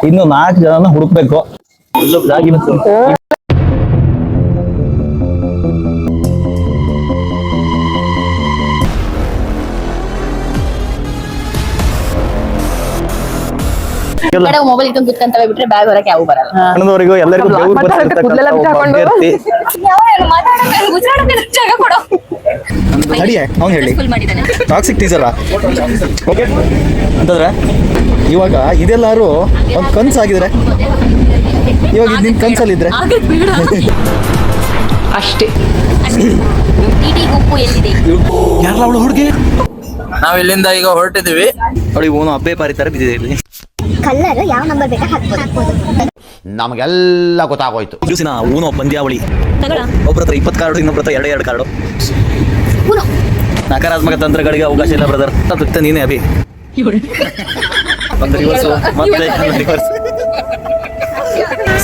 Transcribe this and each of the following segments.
ಇನ್ನು 4 ಜನನ ಹುಡುಕ್ಬೇಕು. ಮೊಬೈಲ್ ಇಟ್ಕೊಂಡು ಕುತ್ಕೊಂತವೆ ಬಿಟ್ರೆ ಬ್ಯಾಗ್ ಹೊರಕ್ಕೆ ಯಾವ ಬರಲ್ಲ. ಕನ್ನಡದವರಿಗೂ ಎಲ್ಲರಿಗೂ ಬೆವರು ಅವ್ನು ಹೇಳಿ ಟಾಕ್ಸಿಕ್ ಟೀಸರ್ ಅಂತಂದ್ರೆ ಇವಾಗ ಇದೆಲ್ಲಾರು ಒಂದು ಕನ್ಸಾಗಿದ್ರೆ ಇವಾಗ ನಿನ್ ಕನ್ಸಲ್ಲಿದ್ರೆ ಅಷ್ಟೇ. ಯಾರಲ್ಲ ಅವಳು ಹುಡುಗಿ? ನಾವ್ ಇಲ್ಲಿಂದ ಈಗ ಹೊರಟಿದೀವಿ. ಅವಳಿಗೆ ಓನು ಹಬ್ಬೆ ಪಾರಿ ತರ ಬಿದ್ದಿದೆ ಇಲ್ಲಿ. ಕಲ್ಲರ್ ಯಾವ ನಂಬರ್ ಬೇಕಾ ಹಾಕ್ಬೋದು. ನಮಗೆಲ್ಲ ಗೊತ್ತಾಗೋಯ್ತು. ದಿವಸಿನ ಊನೋ ಪಂದ್ಯಾವಳಿ. ಒಬ್ಬರ ಹತ್ರ 20 ಕಾರ್ಡು, ಇನ್ನೊಬ್ಬರ ಹತ್ರ 2 ಕಾರ್ಡು. ನಕಾರಾತ್ಮಕ ತಂತ್ರಗಳಿಗೆ ಅವಕಾಶ ಇಲ್ಲ ಬ್ರದರ್. ತಪ್ಪ ನೀನೇ ಅಭಿ. ಒಂದು ರಿವರ್ಸ್ ಮತ್ತೆ ರಿವರ್ಸ್.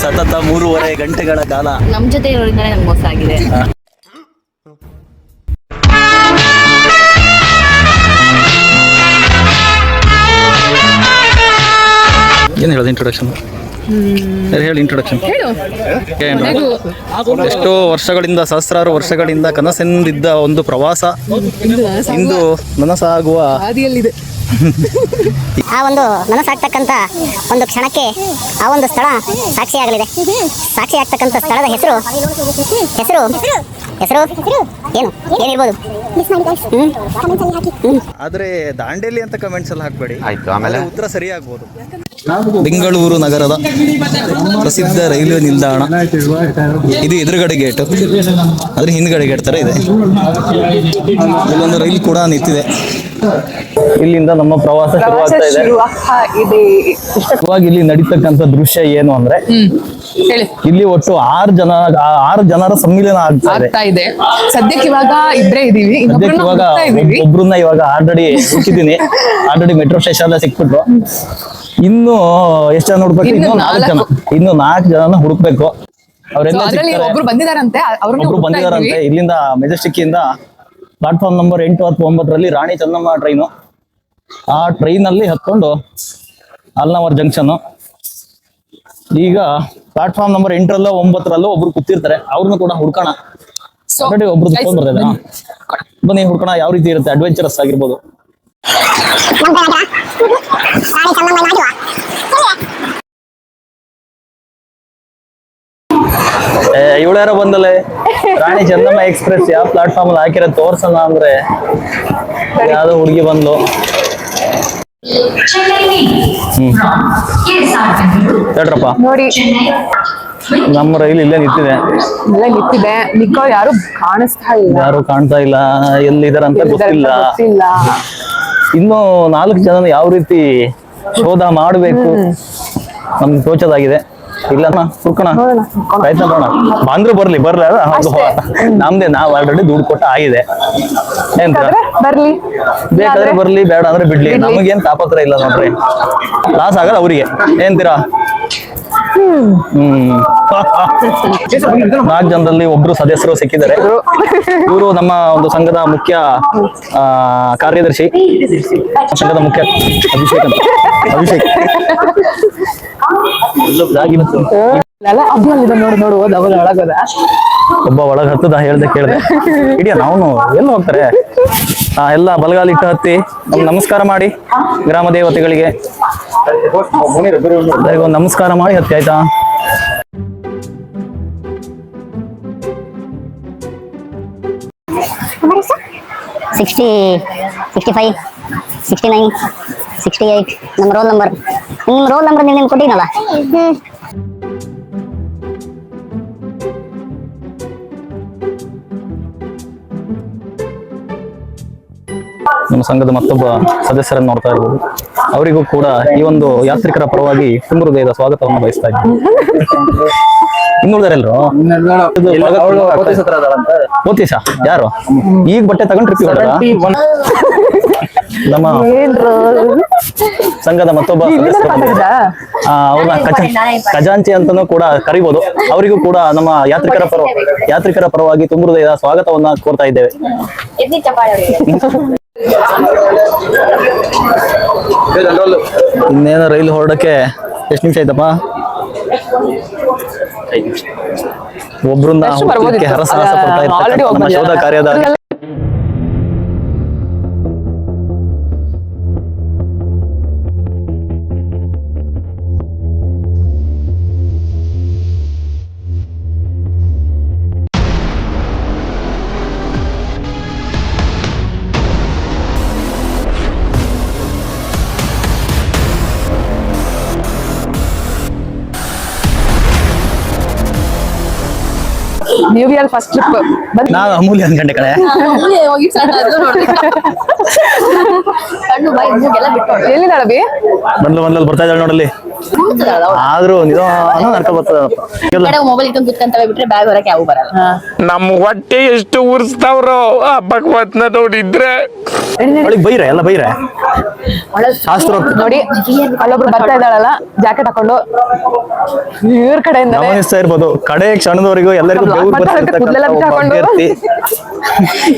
ಸತತ 3.5 ಗಂಟೆಗಳ ಕಾಲ ನಮ್ ಜೊತೆ ಇರೋದ್ರಿಂದ ನಮ್ಗೆ ಮೋಸ ಆಗಿದೆ. ಏನು ಹೇಳೋದು ಇಂಟ್ರೊಡಕ್ಷನ್? ಹೇಳಿ ಇಂಟ್ರೊಡಕ್ಷನ್. ಎಷ್ಟೋ ವರ್ಷಗಳಿಂದ, ಸಹಸ್ರಾರು ವರ್ಷಗಳಿಂದ ಕನಸೆಂದಿದ್ದ ಒಂದು ಪ್ರವಾಸ ಇಂದು ನನಸಾಗುವ ಹಾದಿಯಲ್ಲಿದೆ. ಆ ಒಂದು ನನಸಾಗ್ತಕ್ಕಂಥ ಒಂದು ಕ್ಷಣಕ್ಕೆ ಆ ಒಂದು ಸ್ಥಳ ಸಾಕ್ಷಿಯಾಗಲಿದೆ. ಸಾಕ್ಷಿ ಆಗ್ತಕ್ಕಂಥ ಸ್ಥಳದ ಹೆಸರು ಏನು ಏನಿರ್ಬೋದು? ಆದ್ರೆ ದಾಂಡೇಲಿ ಅಂತ ಕಮೆಂಟ್ಸ್ ಅಲ್ಲಿ ಹಾಕ್ಬೇಡಿ. ಆಯ್ತು, ಆಮೇಲೆ ಉತ್ತರ ಸರಿಯಾಗ್ಬೋದು. ಬೆಂಗಳೂರು ನಗರದ ಪ್ರಸಿದ್ಧ ರೈಲ್ವೆ ನಿಲ್ದಾಣ ಇದು. ಎದುರುಗಡೆ ಗೇಟ್, ಅದ್ರ ಹಿಂದ್ಗಡೆ ಗೇಟ್ ತರ ಇದೆ. ಇಲ್ಲೊಂದು ರೈಲ್ ಕೂಡ ನಿಂತಿದೆ. ಇಲ್ಲಿಂದ ನಮ್ಮ ಪ್ರವಾಸ ಶುರುವಾಗ್ತಾ ಇದೆ. ಇವಾಗ ಇಲ್ಲಿ ನಡೀತಕ್ಕಂಥ ದೃಶ್ಯ ಏನು ಅಂದ್ರೆ, ಇಲ್ಲಿ ಒಟ್ಟು 6 ಜನರ ಸಮ್ಮಿಲನ ಆಗ್ತಾ ಇದೆ. ಸದ್ಯಕ್ಕೆ ಇವಾಗ ಇಬ್ಬರೇ ಇದೀವಿ. ಇವಾಗ ಒಬ್ರನ್ನ ಇವಾಗ ಆಲ್ರೆಡಿ ಮೆಟ್ರೋ ಸ್ಟೇಷನ್ ಸಿಕ್ಬಿಟ್ರು. ಇನ್ನು ಎಷ್ಟು ಜನ ಹುಡುಕ್ಬೇಕು? ಇನ್ನು 4 ಜನನ ಹುಡುಕ್ಬೇಕು. ಅವರೆಲ್ಲ ಒಬ್ರು ಬಂದಿದಾರಂತೆ. ಇಲ್ಲಿಂದ ಮೆಜೆಸ್ಟಿಕ್ ಇಂದ platform number 8, 10, 9ರಲ್ಲಿ Rani Chennamma train. ಆ ಟ್ರೈನ್ ಅಲ್ಲಿ ಹತ್ಕೊಂಡು ಅಲ್ನಾವರ್ ಜಂಕ್ಷನ್. ಈಗ ಪ್ಲಾಟ್ಫಾರ್ಮ್ ನಂಬರ್ 8ರಲ್ಲೋ 9ರಲ್ಲೋ ಒಬ್ರು ಕೂತಿರ್ತಾರೆ. ಅವ್ರನ್ನು ಕೂಡ ಹುಡ್ಕೋಣ. ಆಲ್ರೆಡಿ ಒಬ್ರು ತಗೊಂಡ್ ಬರ್ತಿದೆ. ಬನ್ನಿ ಹುಡ್ಕೋಣ ಯಾವ ರೀತಿ ಇರುತ್ತೆ. ಅಡ್ವೆಂಚರಸ್ ಆಗಿರ್ಬೋದು. ಇವಳು ಯಾರೋ ಬಂದಲೆ ರಾಣಿ ಚೆನ್ನಮ್ಮ ಎಕ್ಸ್ಪ್ರೆಸ್ ಯಾವ ಪ್ಲಾಟ್ಫಾರ್ಮ್ ಅಲ್ಲಿ ಹಾಕಿರೋ ತೋರ್ಸೋಣ ಅಂದ್ರೆ ಯಾವ್ದೋ ಹುಡುಗಿ ಬಂದ್ಲು. ಹೇಳ್ರಪ್ಪ ನೋಡಿ, ನಮ್ಮ ರೈಲ್ ಇಲ್ಲೇ ನಿಂತಿದೆ. ಯಾರು ಕಾಣ್ತಾ ಇಲ್ಲ. ಎಲ್ಲಿದಾರ ಅಂತ ಗೊತ್ತಿಲ್ಲ. ಇನ್ನು 4 ಜನ ಯಾವ ರೀತಿ ಶೋಧ ಮಾಡಬೇಕು ನಮ್ಗೆ ತೋಚದಾಗಿದೆ. ಇಲ್ಲ ಹುಡ್ಕೋಣ, ಪ್ರಯತ್ನ ಮಾಡೋಣ. ಬಂದ್ರು ಬರ್ಲಿ ನಮ್ದೇ. ನಾವ್ ಆಲ್ರೆಡಿ ದುಡ್ಡು ಕೊಟ್ಟ ಆಗಿದೆ. ಬೇಕಾದ್ರೆ ಬರ್ಲಿ, ಬೇಡ ಅಂದ್ರೆ ಬಿಡ್ಲಿ. ನಮಗೇನ್ ತಾಪತ್ರ ಇಲ್ಲ ನೋಡ್ರಿ. ಲಾಸ್ ಆಗಲ್ಲ ಅವ್ರಿಗೆ. ಏನ್ತೀರಾ? 4 ಜನರಲ್ಲಿ ಒಬ್ರು ಸದಸ್ಯರು ಸಿಕ್ಕಿದ್ದಾರೆ. ಇವರು ನಮ್ಮ ಒಂದು ಸಂಘದ ಮುಖ್ಯ ಕಾರ್ಯದರ್ಶಿ. ಸಂಘದ ಮುಖ್ಯ ಅಭಿಷೇಕ್. ಒಬ್ಬ ಒಳಗ ಹತ್ತದ ಹೇಳ್ದೆ ಕೇಳ್ದೆ. ಇಡಿಯ ನಾವು ಎಲ್ಲ ಹೋಗ್ತಾರೆ. ಎಲ್ಲ ಬಲಗಾಲಿಟ್ಟು ಹತ್ತಿ ನಮಸ್ಕಾರ ಮಾಡಿ ಗ್ರಾಮ ದೇವತೆಗಳಿಗೆ ನಮಸ್ಕಾರ ಮಾಡಿ ಹತ್ತಿ. ಆಯ್ತಾ? ಸಿಕ್ಸ್ಟಿ 65 69 68 ನಮ್ಮ ರೋಲ್ ನಂಬರ್. ನಿಮ್ಮ ರೋಲ್ ನಂಬರ್ ನೀವು ಕೊಟ್ಟಿನಲ್ಲ. ನಮ್ಮ ಸಂಘದ ಮತ್ತೊಬ್ಬ ಸದಸ್ಯರನ್ನು ನೋಡ್ತಾ ಇರ್ಬೋದು. ಅವರಿಗೂ ಕೂಡ ಈ ಒಂದು ಯಾತ್ರಿಕರ ಪರವಾಗಿ ತುಂಬ ಹೃದಯದ ಸ್ವಾಗತವನ್ನು ಬಯಸ್ತಾ ಇದ್ದೀನಿ. ಇನ್ನುಳಿದರೆಲ್ಲರೂ ಓತೀಶ ಯಾರು ಈಗ ಬಟ್ಟೆ ತಗೊಂಡ್ ಟ್ರಿಪ್ ನಮ್ಮ ಸಂಘದ ಮತ್ತೊಬ್ಬ ಅವ್ರನ್ನ ಖಜಾಂಚಿ ಅಂತಾನೂ ಕೂಡ ಕರಿಬಹುದು. ಅವರಿಗೂ ಕೂಡ ನಮ್ಮ ಯಾತ್ರಿಕರ ಪರವಾಗಿ ತುಂಬ ಹೃದಯದ ಸ್ವಾಗತವನ್ನ ಕೋರ್ತಾ ಇದ್ದೇವೆ. ಇನ್ನೇನು ರೈಲು ಹೊರಡಕ್ಕೆ ಎಷ್ಟು ನಿಮಿಷ ಆಯ್ತಪ್ಪ? ಒಬ್ರನ್ನ ಎಷ್ಟು ಹುಡುಕ್ಲಿಕ್ಕೆ ಬರ್ಬೋದಿತ್ತು? ಹರಸಾಹಸ ಪಡ್ತಾ already ಇರ್ತಕ್ಕಂಥ ನಮ್ಮ ಶೋಧ ಕಾರ್ಯದ ನ್ಯೂ ಇಯರ್ ಫಸ್ಟ್ ಟ್ರಿಪ್ ನಾನು ಅಮೂಲ್ಯ ಅನ್ಕೊಂಡೆ ಕಡೆ. ಹೋಗಿ ಸಣ್ಣ ಅದು ನೋಡ್ರಿ. ಕಣ್ಣು ಬಾಯಿ ಮೂಗೆಲ್ಲ ಬಿಟ್ಟು ಎಲ್ಲಿದ್ದಾಳವಿ? ಬಂದ್ಲಲ್ಲಿ ಬರ್ತಾ ಇದ್ದಾಳೆ ನೋಡಲ್ಲಿ. ಆದ್ರೂ ನಿಧಾನ ನಡ್ಕೊಂಡ್ ಬರ್ತದ. ಮೊಬೈಲ್ ಇಟ್ಕೊಂಡು ಕುತ್ಕೊಂತವೆ ಬಿಟ್ರೆ ಬ್ಯಾಗ್ ಹೊರಕ್ಕೆ ಯಾವ ಬರಲ್ಲ. ನಮ್ಮ ಹೊಟ್ಟೆ ಎಷ್ಟು ಉರ್ಸ್ತಾವ್ರೋ ಆ ಭಗವತ್ನ ನೋಡಿದ್ರೆ. ಅವಳಿಗೆ ಬೈರೆ ಎಲ್ಲ ಬೈರೆ ಶಾಸ್ತ್ರ ನೋಡಿ ಅಲ್ಲೊಬ್ರು ಬರ್ತಾ ಇದ್ದಾಳಲ್ಲ ಜಾಕೆಟ್ ಹಾಕೊಂಡು ಇವ್ರ ಕಡೆಯಿಂದ ಗಮನಿಸ್ತಾ ಇರ್ಬೋದು. ಕಡೆ ಕ್ಷಣದವರೆಗೂ ಎಲ್ಲರಿಗೂ ಬೆವರು ಕೂದಲೆಲ್ಲ ಬಿಚ್ಚಾಕೊಂಡು.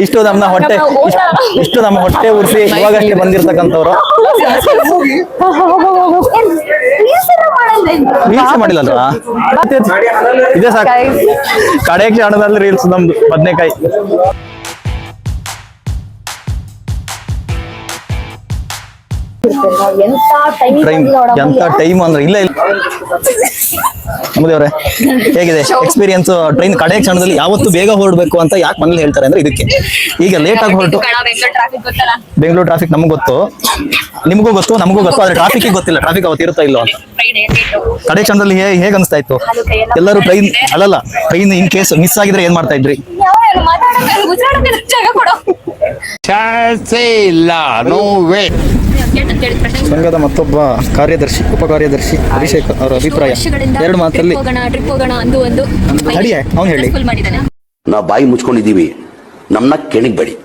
ಇಷ್ಟು ನಮ್ಮ ಹೊಟ್ಟೆ ಉರ್ಸಿ ಇವಾಗಷ್ಟೇ ಬಂದಿರ್ತಕ್ಕಂಥವ್ರು ರೀಲ್ಸ್ ಮಾಡಿಲ್ಲಲ್ವಾ? ಇದೇ ಸಾಕು. ಕಡೆ ಕ್ಷಣದಲ್ಲಿ ರೀಲ್ಸ್ ನಮ್ದು ಬದ್ನೆಕಾಯಿ. ಎಂತ ಟೈಮ್ ಅಂದ್ರೆ ಇಲ್ಲ ನಮ್ಮದೇವ್ರೆ ಹೇಗಿದೆ ಎಕ್ಸ್ಪೀರಿಯನ್ಸ್? ಟ್ರೈನ್ ಕಡೆ ಕ್ಷಣದಲ್ಲಿ ಯಾವತ್ತು ಬೇಗ ಹೊರಡ್ಬೇಕು ಅಂತ ಯಾಕೆ ಮನೇಲಿ ಹೇಳ್ತಾರೆ ಅಂದ್ರೆ ಇದಕ್ಕೆ. ಈಗ ಲೇಟ್ ಆಗಿ ಹೊರಟು ಬೆಂಗಳೂರು ಟ್ರಾಫಿಕ್ ನಮಗ್ ಗೊತ್ತು, ನಿಮಗೂ ಗೊತ್ತು, ನಮಗೂ ಗೊತ್ತು. ಆದ್ರೆ ಟ್ರಾಫಿಕ್ ಗೊತ್ತಿಲ್ಲ, ಟ್ರಾಫಿಕ್ ಅವತ್ತು ಇರುತ್ತಾ ಇಲ್ಲೋ ಅಂತ. ಕಡೆ ಕ್ಷಣದಲ್ಲಿ ಹೇಗ್ ಅನಿಸ್ತಾ ಇತ್ತು? ಎಲ್ಲರೂ train train in case miss ಆಗಿದ್ರೆ ಏನ್ ಮಾಡ್ತಾ ಇದ್ರಿ? ಇಲ್ಲ ನೋ ವೇ. ಸಂಘದ ಮತ್ತೊಬ್ಬ ಕಾರ್ಯದರ್ಶಿ ಉಪ ಕಾರ್ಯದರ್ಶಿ ಅಭಿಷೇಕ್ ಅವರ ಅಭಿಪ್ರಾಯ ಎರಡು ಮಾತಲ್ಲಿ ತಡಿಯೇ ಅವ್ನು ಹೇಳಿ. ನಾವು ಬಾಯಿ ಮುಚ್ಕೊಂಡಿದ್ದೀವಿ, ನಮ್ಮನ್ನ ಕೆಣಿಗ್ಬೇಡಿ.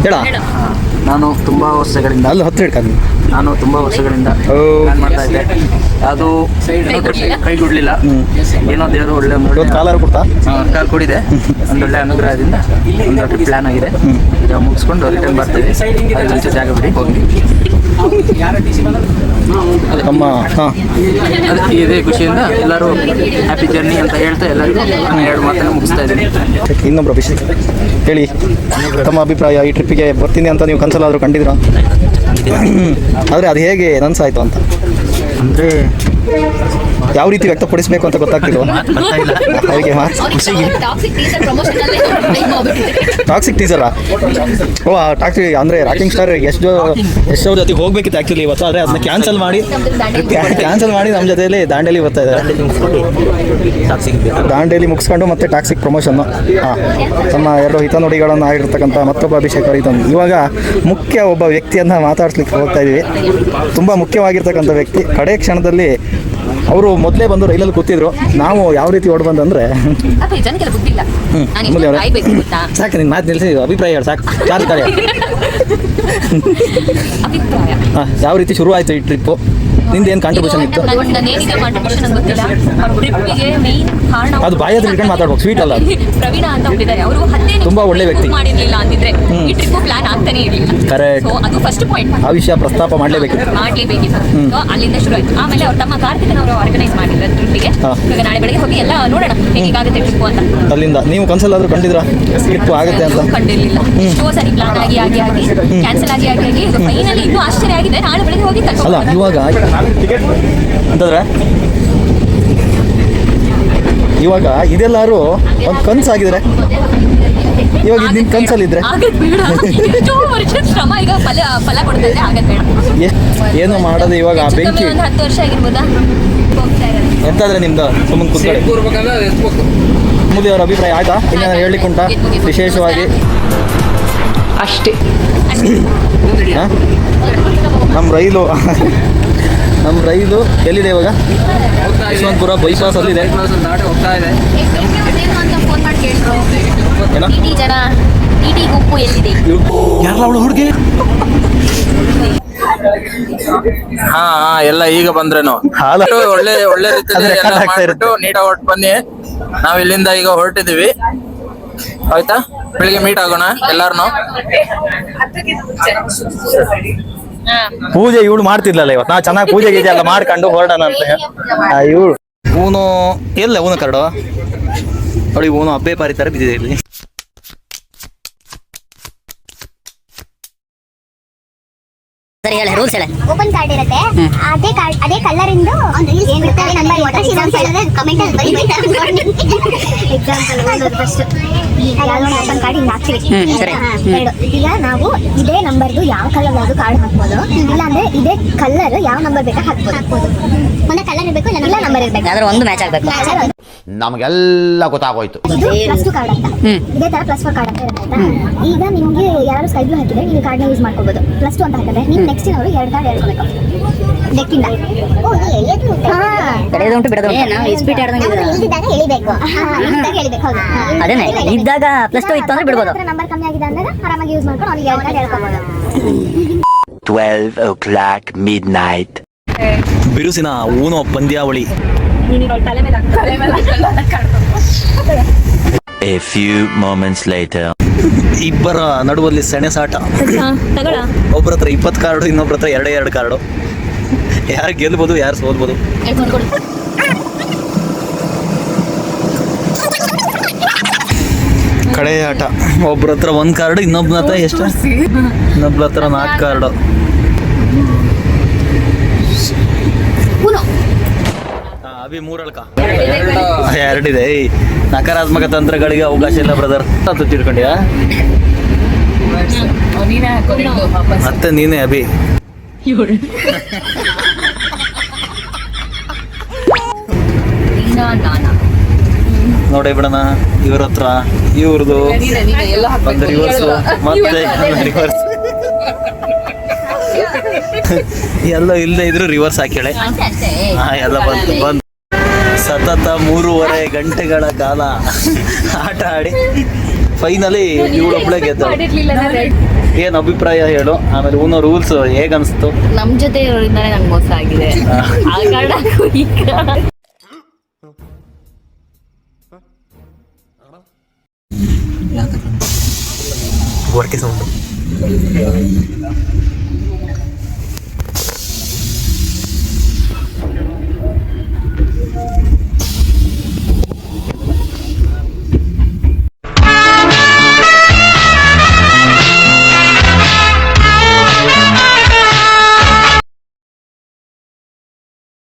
ಹೇಳ ನಾನು ತುಂಬಾ ವರ್ಷಗಳಿಂದ ಅಲ್ಲಿ ಹತ್ತು ಹೇಳ್ಕ ನಾನು ತುಂಬಾ ವರ್ಷಗಳಿಂದ ಪ್ಲಾನ್ ಮಾಡ್ತಾ ಇದ್ದೆ. ಅದು ಕೈಗೂಡ್ಲಿಲ್ಲ. ಏನೋ ದೇವರು ಒಳ್ಳೆ ಇವತ್ತು ಕಾಲಾರು ಕೊಡ್ತಾ ಕಾಲ್ ಕೊಡಿದೆ. ಒಂದೊಳ್ಳೆ ಅನುಗ್ರಹದಿಂದ ಒಂದು ಟ್ರಿಪ್ ಪ್ಲಾನ್ ಆಗಿದೆ. ಈಗ ಮುಗಿಸ್ಕೊಂಡು ರಿಟರ್ನ್ ಬರ್ತೀವಿ. ಮುಂಚೆ ಜಾಗ ಬಿಡಿ ಹೋಗಿ. ನಮ್ಮ ಇದೇ ಖುಷಿಯಿಂದ ಎಲ್ಲರೂ ಹ್ಯಾಪಿ ಜರ್ನಿ ಅಂತ ಹೇಳ್ತಾ ಎಲ್ಲರಿಗೂ ಎರಡು ಮಾತನ್ನು ಮುಗಿಸ್ತಾ ಇದ್ದೀನಿ. ಇನ್ನೊಬ್ರು ಅಭಿಷೇಕ್ ಹೇಳಿ ತಮ್ಮ ಅಭಿಪ್ರಾಯ. ಈ ಟ್ರಿಪ್ಪಿಗೆ ಬರ್ತೀನಿ ಅಂತ ನೀವು ಕನ್ಸಲ್ಲಾದರೂ ಕಂಡಿದ್ರ? ಆದರೆ ಅದು ಹೇಗೆ ಅನ್ಸಾಯ್ತು ಅಂತ ಅಂದರೆ ಯಾವ ರೀತಿ ವ್ಯಕ್ತಪಡಿಸಬೇಕು ಅಂತ ಗೊತ್ತಾಗ್ತಿಲ್ವ? ಅವರಿಗೆ ಟಾಕ್ಸಿಕ್ ಟೀಸರಾ? ಓ ಟಾಕ್ಸಿಕ್ ಅಂದರೆ ರಾಕಿಂಗ್ ಸ್ಟಾರ್ ಎಷ್ಟೋ ಜೊತೆಗೆ ಹೋಗ್ಬೇಕಿತ್ತು ಆ್ಯಕ್ಚುಲಿ ಇವತ್ತು. ಆದರೆ ಅದನ್ನ ಕ್ಯಾನ್ಸಲ್ ಮಾಡಿ ನಮ್ಮ ಜೊತೆಯಲ್ಲಿ ದಾಂಡೇಲಿ ಬರ್ತಾ ಇದ್ದಾರೆ. ದಾಂಡೇಲಿ ಮುಗಿಸ್ಕೊಂಡು ಮತ್ತೆ ಟಾಕ್ಸಿಕ್ ಪ್ರಮೋಷನ್ನು. ಹಾಂ, ನಮ್ಮ ಎರಡು ಹಿತನುಡಿಗಳನ್ನು ಆಗಿರ್ತಕ್ಕಂಥ ಮತ್ತೊಬ್ಬ ಅಭಿಷೇಕ್ ಇದೊಂದು. ಇವಾಗ ಮುಖ್ಯ ಒಬ್ಬ ವ್ಯಕ್ತಿಯನ್ನು ಮಾತಾಡ್ಸ್ಲಿಕ್ಕೆ ಹೋಗ್ತಾ ಇದ್ದೀವಿ. ತುಂಬ ಮುಖ್ಯವಾಗಿರ್ತಕ್ಕಂಥ ವ್ಯಕ್ತಿ. ಕಡೆ ಕ್ಷಣದಲ್ಲಿ ಅವರು ಮೊದಲೇ ಬಂದು ರೈಲಲ್ಲಿ ಕೂತಿದ್ರು. ನಾವು ಯಾವ ರೀತಿ ಓಡ್ ಬಂದಂದ್ರೆ ಸಾಕು ನಿನ್ ಮಾತು ನಿಲ್ಸಿ ಅಭಿಪ್ರಾಯ ಹೇಳಿ ಸಾಕು. ಯಾವ ರೀತಿ ಶುರು ಆಯ್ತು ಈ ಟ್ರಿಪ್ಪು? ನಿಂದೇನು ಕಾಂಟ್ರಿಬ್ಯೂಷನ್ ಇತ್ತು? ಅದು ಬಾಯಿ ಹತ್ರ ಇಟ್ಕೊಂಡು ಮಾತಾಡ್ಬೇಕು, ಸ್ವೀಟ್ ಅಲ್ಲ. ಪ್ರವೀಣ ಅಂತ ಹೋಗಿದ್ದಾರೆ, ಅವರು ತುಂಬಾ ಒಳ್ಳೆ ವ್ಯಕ್ತಿ. ಮಾಡಿರ್ಲಿಲ್ಲ ಅಂದಿದ್ರೆ ಈ ಟ್ರಿಪ್ ಪ್ಲಾನ್ ಆಗ್ತಾನೆ ಇರಲಿಲ್ಲ. ಕರೆಕ್ಟ್. ಅದು ಫಸ್ಟ್ ಪಾಯಿಂಟ್. ಆ ವಿಷಯ ಪ್ರಸ್ತಾಪ ಮಾಡಲೇಬೇಕಿತ್ತು. ಸೊ ಅಲ್ಲಿಂದ ಶುರು ಆಯ್ತು. ಆಮೇಲೆ ಅವ್ರ ತಮ್ಮ ಕಾರ್ತಿಕನವರು ಆರ್ಗನೈಸ್ ಮಾಡಿದ್ರು ಟ್ರಿಪ್ಪಿಗೆ. ಇವಾಗ ನಾಳೆ ಬೆಳಗ್ಗೆ ಹೋಗಿ ಎಲ್ಲ ನೋಡೋಣ ಹೇಗಾಗುತ್ತೆ ಟ್ರಿಪ್ ಅಂತ. ಅಲ್ಲಿಂದ ನೀವು ಕನ್ಸಲ್ ಆದ್ರೂ ಕಂಡಿದ್ರ ಟ್ರಿಪ್ ಆಗುತ್ತೆ ಅಂತ? ಕಂಡಿರ್ಲಿಲ್ಲ. ಎಷ್ಟೋ ಸರಿ ಪ್ಲಾನ್ ಆಗಿ ಕ್ಯಾನ್ಸಲ್ ಆಗಿ ಫೈನಲಿ ಇನ್ನೂ ಆಶ್ಚರ್ಯ ಆಗಿದೆ. ನಾಳೆ ಬೆಳಗ್ಗೆ ಹೋಗಿ ಅಲ್ಲ ಇವಾಗ ಅಂತಂದ್ರೆ ಇವಾಗ ಇದೆಲ್ಲಾರು ಒಂದು ಕನ್ಸಾಗಿದ್ರೆ ಇವಾಗ ನಿನ್ ಕನ್ಸಲ್ಲಿದ್ರೆ ಶ್ರಮ ಈಗ ಫಲ ಕೊಡ್ತಾ ಇದೆ. ಆಗತ್ತೆ ಏನು ಮಾಡೋದು ಇವಾಗ? ಆ ಬೆಂಕಿ 10 ವರ್ಷ ಆಗಿರ್ಬೋದಾ ಎಂತಾದ್ರೆ ನಿಮ್ದು ಸುಮ್ಮನೆ ಕೂತ್ಕೊಳ್ಳಿ. ಮೋದಿ ಅವರ ಅಭಿಪ್ರಾಯ ಆಯ್ತಾ? ಇನ್ನೇನು ಹೇಳಲಿಕ್ಕೆ ಉಂಟಾ ವಿಶೇಷವಾಗಿ? ಅಷ್ಟೇ. ನಮ್ಮ ರೈಲು ಎಲ್ಲಿದೆ ಇವಾಗ? ಯಶವಂತಪುರ ಬೈಪಾಸ್ ಅಲ್ಲಿದೆ. ಹೋಗ್ತಾ ಇದೆ. ಫೋನ್ ಮಾಡಿ ಕೇಳಿದ್ರು ಟಿ ಗುಂಪು ಎಲ್ಲಿದೆ? ಯಾರ ಅವಳು ಹುಡುಗಿ? ಹಾ ಎಲ್ಲ ಈಗ ಬಂದ್ರೇನು ಒಳ್ಳೆ ರೀತಿಯಲ್ಲಿ ಎಲ್ಲ ಮಾಡ್ಬಿಟ್ಟು ನೀಟಾಗಿ ಹೊರಟು ಬನ್ನಿ. ನಾವ್ ಇಲ್ಲಿಂದ ಈಗ ಹೊರಟಿದೀವಿ. ಆಯ್ತಾ? ಬೆಳಿಗ್ಗೆ ಮೀಟ್ ಆಗೋಣ ಎಲ್ಲಾರ್ನು. ಪೂಜೆ ಇವಳು ಮಾಡ್ತಿದ್ಲಲ್ಲ ಇವತ್ತು, ನಾ ಚೆನ್ನಾಗಿ ಪೂಜೆ ಗೀಜೆ ಎಲ್ಲ ಮಾಡ್ಕೊಂಡು ಹೊರಡೋಣ ಅಂತ ಇವಳು. ಊನು ಎಲ್ಲ ಊನು ಕರಡು ನೋಡಿ, ಊನು ಹಬ್ಬೆ ಪಾರಿ ತರ ಬಿದ್ದಿದೆ ಇಲ್ಲಿ. ಸರಿ ಹೇಳಿ, ರೂಲ್ಸ್ ಹೇಳಿ. ಓಪನ್ ಕಾರ್ಡ್ ಇರುತ್ತೆ, ಅದೇ ಕಲರ್ ಇಂದು ಕಮೆಂಟ್ ಓಪನ್ ಕಾರ್ಡ್ ಹಿಂಗ್ ಹಾಕ್ತೀವಿ. ಈಗ ನಾವು ಇದೇ ನಂಬರ್ದು ಯಾವ ಕಲರ್ ಅದು ಕಾರ್ಡ್ ಹಾಕ್ಬೋದು, ಇಲ್ಲ ಅಂದ್ರೆ ಇದೇ ಕಲರ್ ಯಾವ ನಂಬರ್ ಬೇಕಾ ಹಾಕ್ಬೋದು. ಒಂದೇ ಕಲರ್ ಇರ್ಬೇಕು, ಇಲ್ಲ ನಂಬರ್ ಇರ್ಬೇಕು, ಯಾವ್ದಾದ್ರು ಒಂದು ಮ್ಯಾಚ್ ಆಗ್ಬೇಕು. ನಮಗೆಲ್ಲ ಗೊತ್ತಾಗೋಯ್ತು. ಇದು +2 ಕಾರ್ಡ್ ಅಂತ, ಇದೇ ತರ +4 ಕಾರ್ಡ್ ಅಂತ ಇರುತ್ತೆ. ಈಗ ನಿಮ್ಗೆ ಯಾರು ಸ್ಕೈ ಬ್ಲೂ ಹಾಕಿದ್ರೆ ನೀವು ಕಾರ್ಡ್ ನ ಯೂಸ್ ಮಾಡ್ಕೋಬಹುದು. +2 ಅಂತ ಹಾಕಿದ್ರೆ ನೀವು ನೆಕ್ಸ್ಟ್ ಅವರು 2 ಕಾರ್ಡ್ ಹೇಳ್ಕೋಬೇಕು ಡೆಕ್ಕಿಂದ. ಬೆಳೆಯೋದು ಉಂಟು ಬಿಡೋದು ಉಂಟು. ನಾವು ಇಸ್ಪೀಟ್ ಆಡ್ದಂಗೆ ಇಲ್ದಿದ್ದಾಗ ಎಳಿಬೇಕು. ಹೌದು, ಅದೇನೆ, ಇದ್ದಾಗ +2 ಇತ್ತು ಅಂದ್ರೆ ಬಿಡ್ಬೋದು. ನಂಬರ್ ಕಮ್ಮಿ ಆಗಿದೆ ಅಂದಾಗ ಆರಾಮಾಗಿ ಯೂಸ್ ಮಾಡ್ಕೊಂಡು ಅವ್ರಿಗೆ 2 ಕಾರ್ಡ್ ಹೇಳ್ಕೋಬಹುದು. 12 o'clock midnight. ಬಿರುಸಿನ ಊನು ಪಂದ್ಯಾವಳಿ. A few moments later. ಇಬ್ಬರ ನಡುವಲ್ಲಿ ಸೆಣಸಾಟ. ಒಬ್ಬರ ಹತ್ರ 20 ಕಾರ್ಡು, ಇನ್ನೊಬ್ರ ಹತ್ರ 2 ಕಾರ್ಡು. ಯಾರು ಗೆಲ್ಬೋದು, ಯಾರು ಸೋಲ್ಬೋದು. ಕಡೆ ಆಟ. ಒಬ್ರ ಹತ್ರ 1 ಕಾರ್ಡು, ಇನ್ನೊಬ್ನ ಹತ್ರ ಎಷ್ಟು, ಇನ್ನೊಬ್ರ ಹತ್ರ 4 ಕಾರ್ಡು. ಅಭಿ 3 ಅಳ್ಕ 2 ಇದೆ. ನಕಾರಾತ್ಮಕ ತಂತ್ರಗಳಿಗೆ ಅವಕಾಶ ಇಲ್ಲ ಬ್ರದರ್ ಅಂತ ತಿಳ್ಕೊಂಡ್ಯಾ? ಮತ್ತೆ ನೀನೇ ಅಭಿ. ನೋಡಿ ಬಿಡೋಣ, ಇವ್ರ ಹತ್ರ ಇವ್ರದು ಒಂದು ರಿವರ್ಸು, ಮತ್ತೆ ರಿವರ್ಸ್ ಎಲ್ಲ ಇಲ್ಲದೆ ಇದ್ರು ರಿವರ್ಸ್ ಹಾಕ್ಯಾಳೆ. ಎಲ್ಲ ಬಂದು ಸತತ 3.5 ಗಂಟೆಗಳ ಕಾಲ ಆಟ ಆಡಿ ಫೈನಲಿ ಇವಳೊಬ್ಳೆ ಗೆದ್ದಳು. ಏನ್ ಅಭಿಪ್ರಾಯ ಹೇಳು, ಆಮೇಲೆ ಊನೋ ರೂಲ್ಸ್ ಹೇಗನ್ಸ್ತು? ನಮ್ ಜೊತೆ ಇರೋದ್ರಿಂದಾನೇ ನಂಗೆ ಮೋಸ ಆಗಿದೆ. ಆ ಕಾರ್ಡ್ ಈ ಕಾರ್ಡ್ ವರ್ಕೆ ಸೌಂಡು.